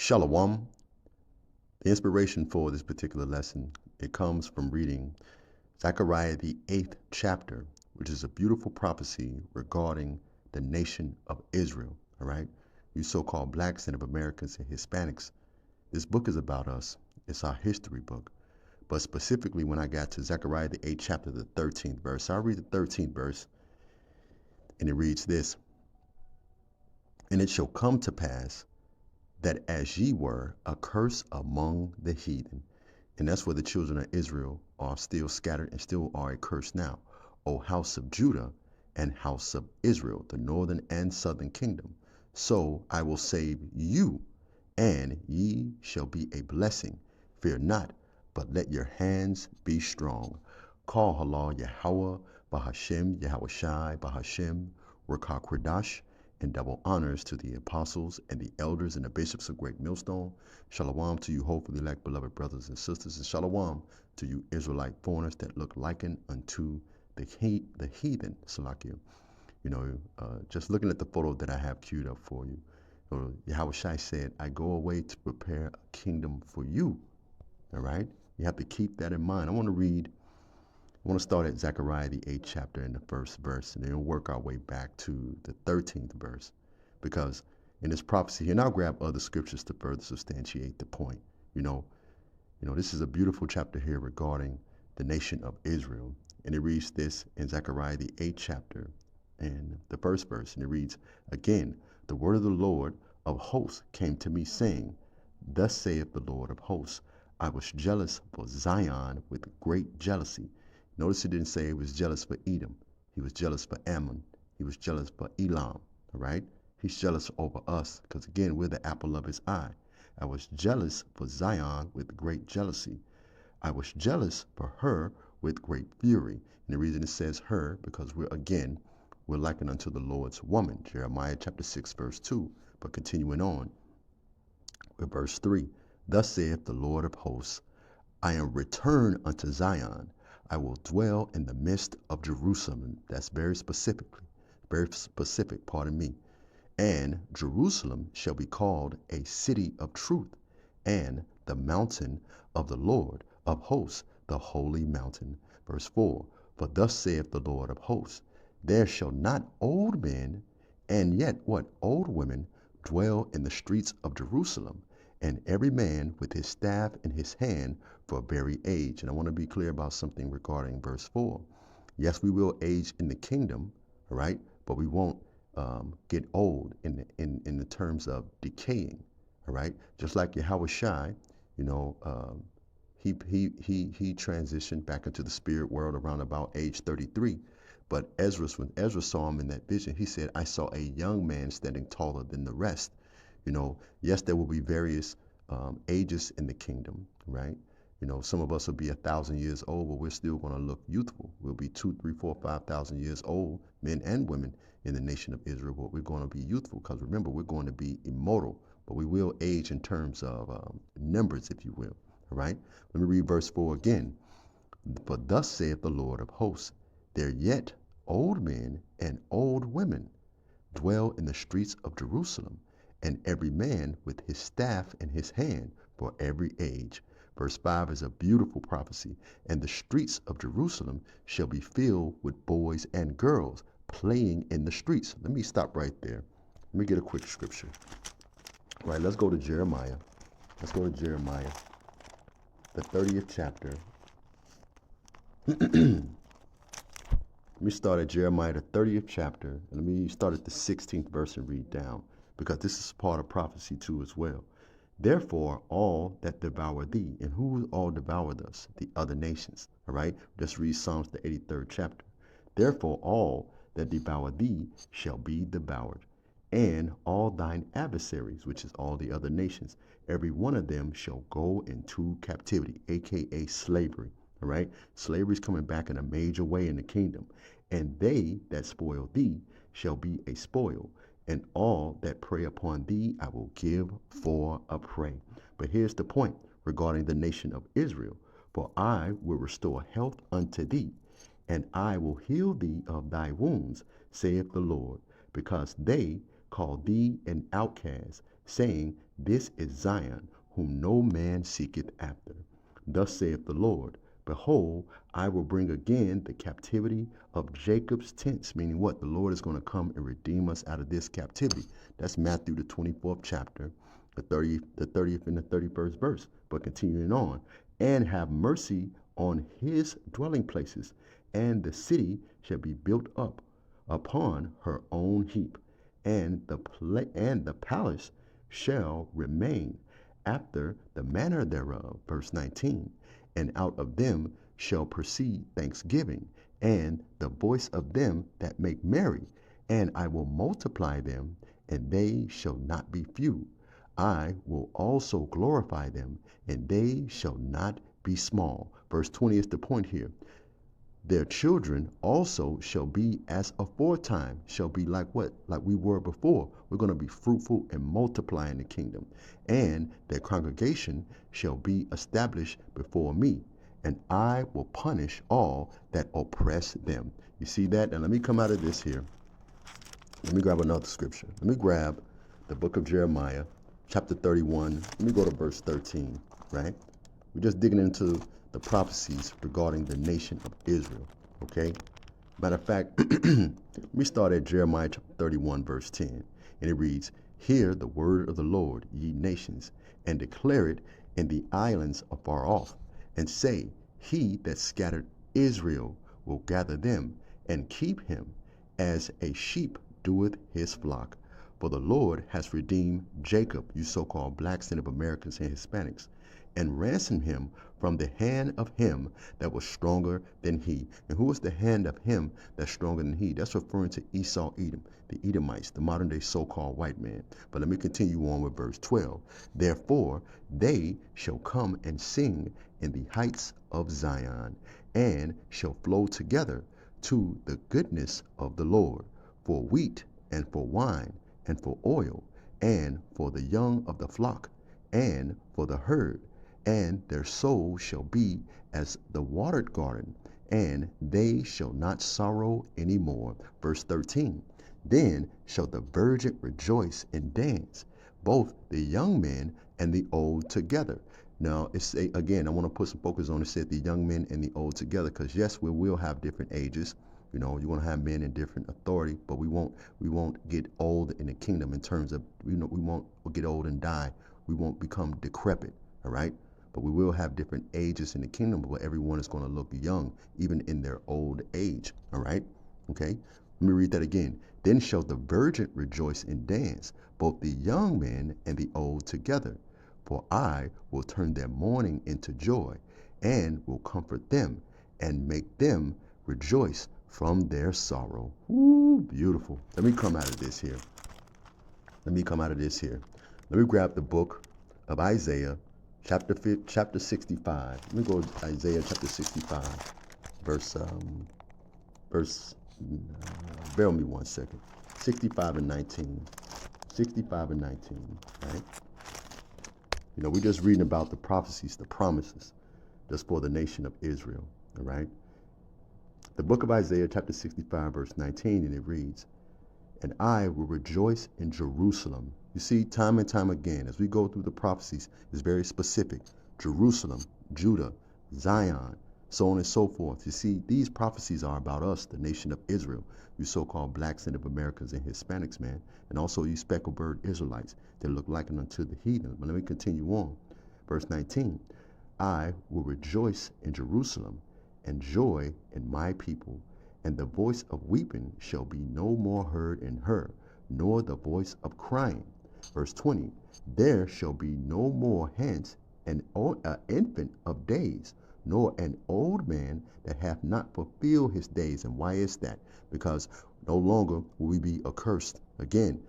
Shalom. The inspiration for this particular lesson, it comes from reading Zachariah the 8th chapter, which is a beautiful prophecy regarding the nation of Israel. All right, you so-called blacks, Native Americans, and Hispanics. This book is about us. It's our history book. But specifically, when I got to Zechariah the 8th chapter, the 13th verse, I'll read the 13th verse, and it reads this: And it shall come to pass that as ye were a curse among the heathen. And that's where the children of Israel are still scattered and still are a curse now. O house of Judah and house of Israel, the northern and southern kingdom. So I will save you, and ye shall be a blessing. Fear not, but let your hands be strong. Call halal Yahweh, Bahashem, Yahweh Shai, Bahashem, Rekah Kradash, and double honors to the apostles and the elders and the bishops of Great Millstone. Shalom to you, hopefully elect beloved brothers and sisters, and shalom to you Israelite foreigners that look likened unto the heathen, Salakia. Just looking at the photo that I have queued up for you. Yahweh Shai said, I go away to prepare a kingdom for you. All right? You have to keep that in mind. I want to start at Zechariah the 8th chapter in the first verse, and then work our way back to the 13th verse. Because in this prophecy, and I'll grab other scriptures to further substantiate the point. This is a beautiful chapter here regarding the nation of Israel. And it reads this in Zechariah the 8th chapter and the first verse. And it reads, Again, the word of the Lord of hosts came to me, saying, Thus saith the Lord of hosts, I was jealous for Zion with great jealousy. Notice it didn't say he was jealous for Edom. He was jealous for Ammon. He was jealous for Elam. All right? He's jealous over us because, again, we're the apple of his eye. I was jealous for Zion with great jealousy. I was jealous for her with great fury. And the reason it says her, because we're likened unto the Lord's woman. Jeremiah chapter 6, verse 2. But continuing on with verse 3. Thus saith the Lord of hosts, I am returned unto Zion. I will dwell in the midst of Jerusalem. That's very specific, pardon me. And Jerusalem shall be called a city of truth, and the mountain of the Lord of hosts, the holy mountain. Verse 4, For thus saith the Lord of hosts, there shall not old men, and yet what? Old women dwell in the streets of Jerusalem, and every man with his staff in his hand for very age. And I want to be clear about something regarding verse 4. Yes, we will age in the kingdom, all right, but we won't get old in the terms of decaying, all right? Just like Yahweh Shai, he transitioned back into the spirit world around about age 33. But when Ezra saw him in that vision, he said, I saw a young man standing taller than the rest. Yes, there will be various ages in the kingdom, right? Some of us will be 1,000 years old, but we're still going to look youthful. We'll be 2, 3, 4, 5,000 years old, men and women in the nation of Israel, but we're going to be youthful because remember, we're going to be immortal, but we will age in terms of numbers, if you will. All right? Let me read verse 4 again. For thus saith the Lord of hosts, there yet old men and old women dwell in the streets of Jerusalem, and every man with his staff in his hand for every age. Verse 5 is a beautiful prophecy. And the streets of Jerusalem shall be filled with boys and girls playing in the streets. Let me stop right there. Let me get a quick scripture. All right, let's go to Jeremiah. Let's go to Jeremiah, the 30th chapter. Let me start at Jeremiah, the 30th chapter. And let me start at the 16th verse and read down, because this is part of prophecy too as well. Therefore, all that devour thee, and who all devoured us? The other nations. All right, just read Psalms, the 83rd chapter. Therefore, all that devour thee shall be devoured, and all thine adversaries, which is all the other nations, every one of them shall go into captivity, aka slavery. All right, slavery is coming back in a major way in the kingdom. And they that spoil thee shall be a spoil, and all that prey upon thee I will give for a prey. But here's the point regarding the nation of Israel. For I will restore health unto thee, and I will heal thee of thy wounds, saith the Lord, because they call thee an outcast, saying, This is Zion, whom no man seeketh after. Thus saith the Lord, Behold, I will bring again the captivity of Jacob's tents, meaning what? The Lord is going to come and redeem us out of this captivity. That's Matthew, the 24th chapter, the 30th and the 31st verse. But continuing on, and have mercy on his dwelling places, and the city shall be built up upon her own heap, and the palace shall remain after the manner thereof. Verse 19, and out of them shall proceed thanksgiving, and the voice of them that make merry, and I will multiply them, and they shall not be few. I will also glorify them, and they shall not be small. Verse 20 is the point here. Their children also shall be as aforetime, shall be like what? Like we were before. We're going to be fruitful and multiply in the kingdom. And their congregation shall be established before me, and I will punish all that oppress them. You see that? And let me come out of this here. Let me grab another scripture. Let me grab the book of Jeremiah, chapter 31. Let me go to verse 13, right? We're just digging into the prophecies regarding the nation of Israel, okay? Matter of fact, we start at Jeremiah chapter 31, verse 10, and it reads, Hear the word of the Lord, ye nations, and declare it in the islands afar off, and say, He that scattered Israel will gather them, and keep him, as a sheep doeth his flock. For the Lord has redeemed Jacob, you so-called blacks, Native Americans, and Hispanics, and ransomed him from the hand of him that was stronger than he. And who was the hand of him that's stronger than he? That's referring to Esau, Edom, the Edomites, the modern day so-called white man. But let me continue on with verse 12. Therefore they shall come and sing in the heights of Zion, and shall flow together to the goodness of the Lord, for wheat and for wine and for oil, and for the young of the flock, and for the herd, and their soul shall be as the watered garden, and they shall not sorrow any more. Verse 13, then shall the virgin rejoice and dance, both the young men and the old together. Now, it's again, I want to put some focus on it, said the young men and the old together, because yes, we will have different ages. You know, you're going to have men in different authority, but we won't get old in the kingdom in terms of, we won't get old and die. We won't become decrepit, all right? But we will have different ages in the kingdom, but everyone is going to look young, even in their old age, all right? Okay, let me read that again. Then shall the virgin rejoice and dance, both the young men and the old together. For I will turn their mourning into joy, and will comfort them, and make them rejoice from their sorrow. Ooh, beautiful. Let me come out of this here. Let me grab the book of Isaiah, chapter 65. Let me go to Isaiah chapter 65, bear with me one second. 65 and 19. 65 and 19, right? You know, we're just reading about the prophecies, the promises, just for the nation of Israel, all right? The book of Isaiah, chapter 65, verse 19, and it reads, And I will rejoice in Jerusalem. You see, time and time again, as we go through the prophecies, it's very specific. Jerusalem, Judah, Zion, so on and so forth. You see, these prophecies are about us, the nation of Israel, you so-called blacks, Native Americans, and Hispanics, man, and also you speckled bird Israelites that look like unto the heathen. But let me continue on. Verse 19, I will rejoice in Jerusalem and joy in my people, and the voice of weeping shall be no more heard in her, nor the voice of crying. Verse 20, there shall be no more hence an infant of days, nor an old man that hath not fulfilled his days. And why is that? Because no longer will we be accursed. Again,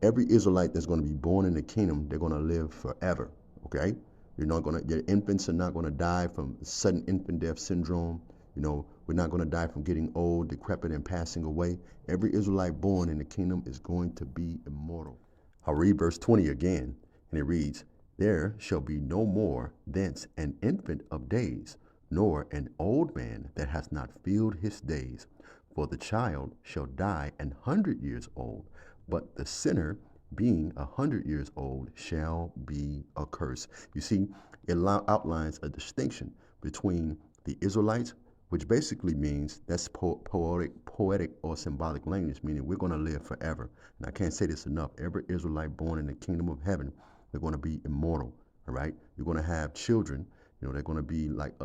every Israelite that's going to be born in the kingdom, they're going to live forever, okay? Your infants are not going to die from sudden infant death syndrome. You know, we're not going to die from getting old, decrepit, and passing away. Every Israelite born in the kingdom is going to be immortal. I'll read verse 20 again, and it reads, there shall be no more thence an infant of days, nor an old man that hath not filled his days. For the child shall die 100 years old, but the sinner being 100 years old shall be accursed. You see, it outlines a distinction between the Israelites, which basically means that's poetic or symbolic language, meaning we're going to live forever. And I can't say this enough. Every Israelite born in the kingdom of heaven, they're going to be immortal. All right, you're going to have children. They're going to be like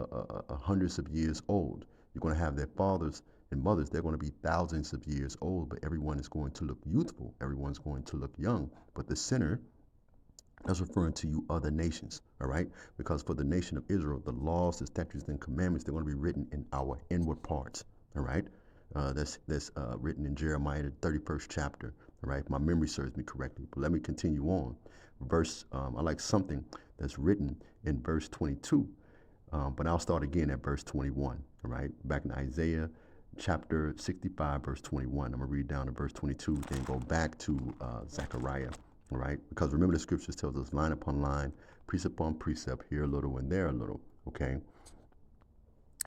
hundreds of years old. You're going to have their fathers and mothers. They're going to be thousands of years old, but everyone is going to look youthful. Everyone's going to look young. But the sinner, that's referring to you other nations, all right? Because for the nation of Israel, the laws, the statutes, and commandments, they're going to be written in our inward parts, all right? That's written in Jeremiah, the 31st chapter, all right? If my memory serves me correctly. But let me continue on. I like something that's written in verse 22, but I'll start again at verse 21, all right? Back in Isaiah chapter 65, verse 21. I'm going to read down to verse 22, then go back to Zechariah. All right, because remember the scriptures tells us line upon line, precept upon precept, here a little and there a little. Okay,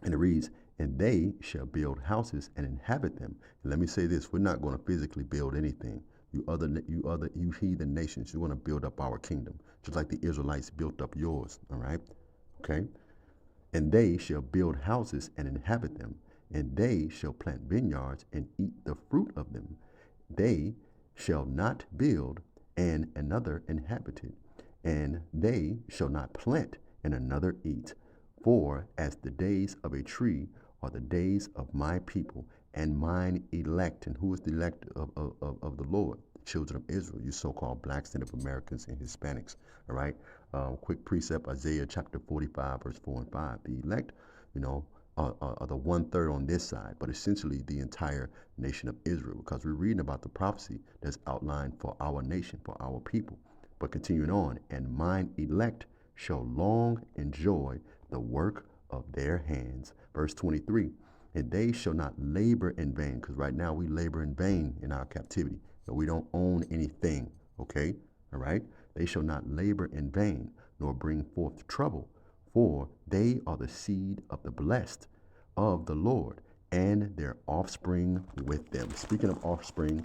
and it reads, "And they shall build houses and inhabit them." And let me say this: we're not going to physically build anything. You heathen nations, you're going to build up our kingdom, just like the Israelites built up yours. All right, okay. "And they shall build houses and inhabit them, and they shall plant vineyards and eat the fruit of them. They shall not build and another inhabit it, and they shall not plant and another eat. For as the days of a tree are the days of my people and mine elect." And who is the elect of the Lord? The children of Israel, you so-called blacks, Native Americans, and Hispanics. All right. Quick precept, Isaiah chapter 45, verse 4 and 5. The elect, are the 1/3 on this side, but essentially the entire nation of Israel, because we're reading about the prophecy that's outlined for our nation, for our people. But continuing on, "And mine elect shall long enjoy the work of their hands." Verse 23, "And they shall not labor in vain," because right now we labor in vain in our captivity. So we don't own anything, okay? All right? "They shall not labor in vain, nor bring forth trouble, for they are the seed of the blessed of the Lord, and their offspring with them." Speaking of offspring,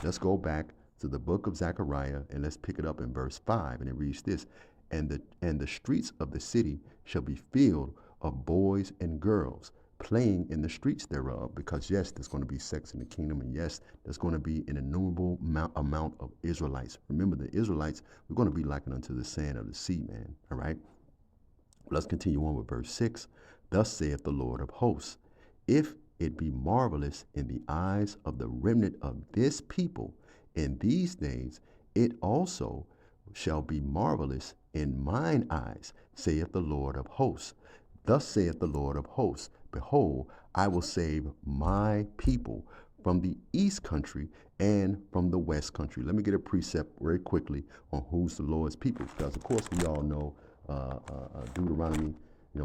let's go back to the book of Zechariah and let's pick it up in verse 5. And it reads this: and the streets of the city shall be filled of boys and girls playing in the streets thereof." Because yes, there's going to be sex in the kingdom, and yes, there's going to be an innumerable amount of Israelites. Remember, the Israelites, we're going to be likened unto the sand of the sea, man. All right. Let's continue on with verse 6. "Thus saith the Lord of hosts, if it be marvelous in the eyes of the remnant of this people in these days, it also shall be marvelous in mine eyes, saith the Lord of hosts. Thus saith the Lord of hosts, behold, I will save my people from the east country and from the west country." Let me get a precept very quickly on who's the Lord's people, because of course we all know Deuteronomy,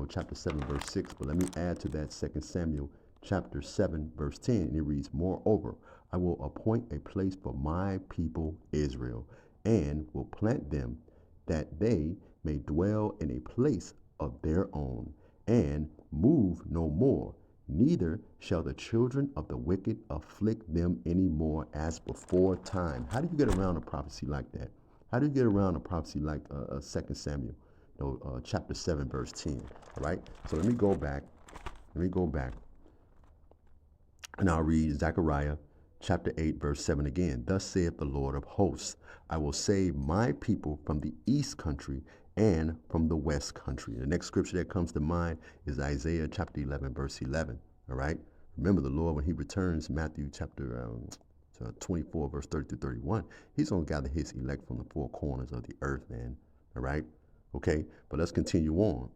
chapter 7, verse 6. But let me add to that 2 Samuel chapter 7, verse 10. And it reads, "Moreover, I will appoint a place for my people Israel, and will plant them, that they may dwell in a place of their own, and move no more. Neither shall the children of the wicked afflict them any more as before time." How do you get around a prophecy like that? How do you get around a prophecy like 2 Samuel? Chapter 7, verse 10. All right. So let me go back. And I'll read Zechariah chapter 8, verse 7 again. "Thus saith the Lord of hosts, I will save my people from the east country and from the west country." The next scripture that comes to mind is Isaiah chapter 11, verse 11. All right. Remember, the Lord, when he returns, Matthew chapter 24, verse 30 to 31, he's going to gather his elect from the four corners of the earth, man. All right. Okay, but let's continue on.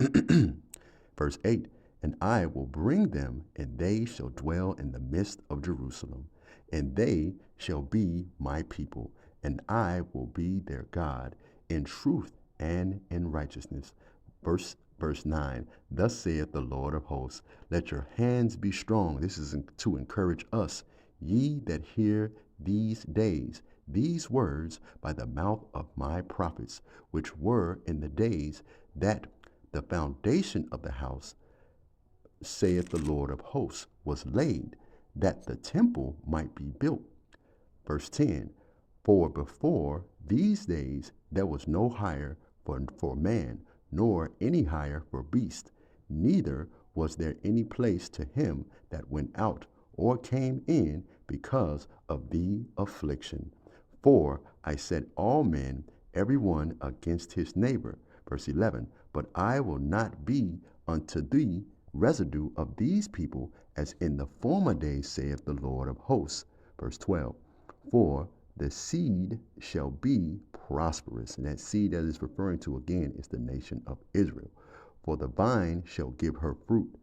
Verse 8, "And I will bring them, and they shall dwell in the midst of Jerusalem, and they shall be my people, and I will be their God in truth and in righteousness." Verse 9, "Thus saith the Lord of hosts, let your hands be strong." This is to encourage us. "Ye that hear these days, these words by the mouth of my prophets, which were in the days that the foundation of the house, saith the Lord of hosts, was laid, that the temple might be built." Verse 10, "For before These days there was no hire for man, nor any hire for beast, neither was there any place to him that went out or came in because of the affliction. For I set all men, every one against his neighbor. Verse 11, but I will not be unto thee residue of these people as in the former days, saith the Lord of hosts. Verse 12, for the seed shall be prosperous. And that seed that is referring to again is the nation of Israel. For the vine shall give her fruit,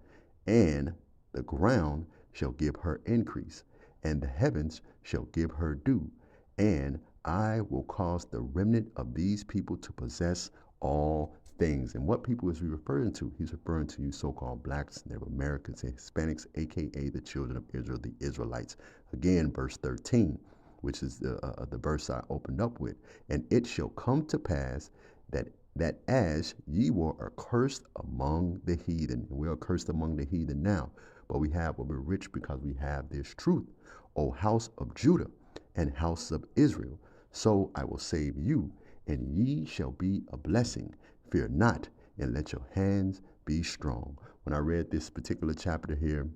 and the ground shall give her increase, and the heavens shall give her dew. And I will cause the remnant of these people to possess all things. And what people is he referring to? He's referring to you so-called blacks, Native Americans, and Hispanics, aka the children of Israel, the Israelites. Again, verse 13, which is the verse I opened up with. And it shall come to pass that as ye were accursed among the heathen, and we are cursed among the heathen now, but we're rich because we have this truth, O house of Judah and house of Israel. So I will save you, and ye shall be a blessing. Fear not, and let your hands be strong. When I read this particular chapter here,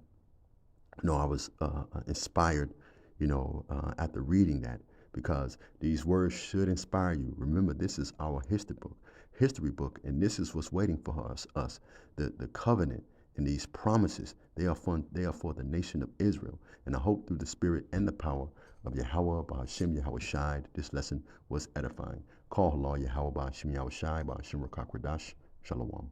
I was inspired, after reading that, because these words should inspire you. Remember, this is our history book, and this is what's waiting for us. The covenant and these promises, they are for the nation of Israel. And I hope through the spirit and the power of Yahweh, Ba'ashem, Yahweh Shai, this lesson was edifying. Call Allah, Yahweh, Ba'ashem, Yahweh Shai, Ba'ashem, Rakakwadash, Shalom.